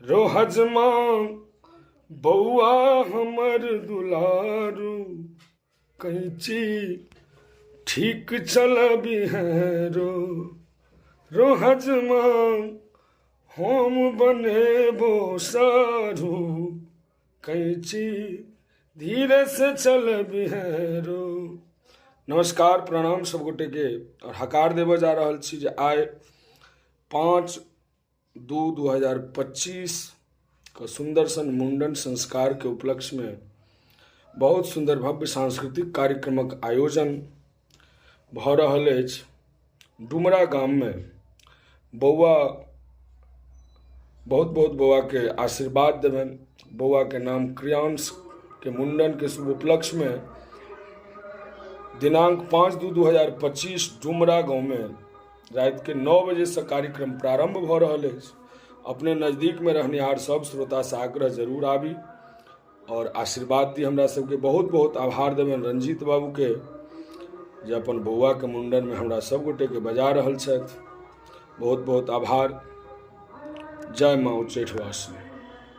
रोहजमा बौआ हमर दुलारू कैची ठीक चलबी है रोहजमा हम बनेबो सारू कैची धीरे से चलबी है नमस्कार प्रणाम सब गोटे के और हकार देव जा रहा छी जे आय 5/2/2025 का सुंदर सन मुंडन संस्कार के उपलक्ष्य में बहुत सुंदर भव्य सांस्कृतिक कार्यक्रमक आयोजन भ रहल अछि। डुमरा गाम में बौआ बहुत बहुत बौआ के आशीर्वाद देवन, बौआ के नाम क्रियांश के मुंडन के शुभ उपलक्ष्य में दिनांक 5/2/2025 डुमरा गांव में रात के 9 बजे से कार्यक्रम प्रारंभ भ रहल अछि। अपने नज़दीक में रहनिहार सब श्रोता से आग्रह जरूर आबी और आशीर्वाद दी। हमरा सबके बहुत बहुत आभार देवन रंजीत बाबू के जे अपन बौआ के मुंडन में हमरा सब गोटे के बजा रहल छथि। बहुत बहुत आभार। जय माँ उच्चैठ वासिनी।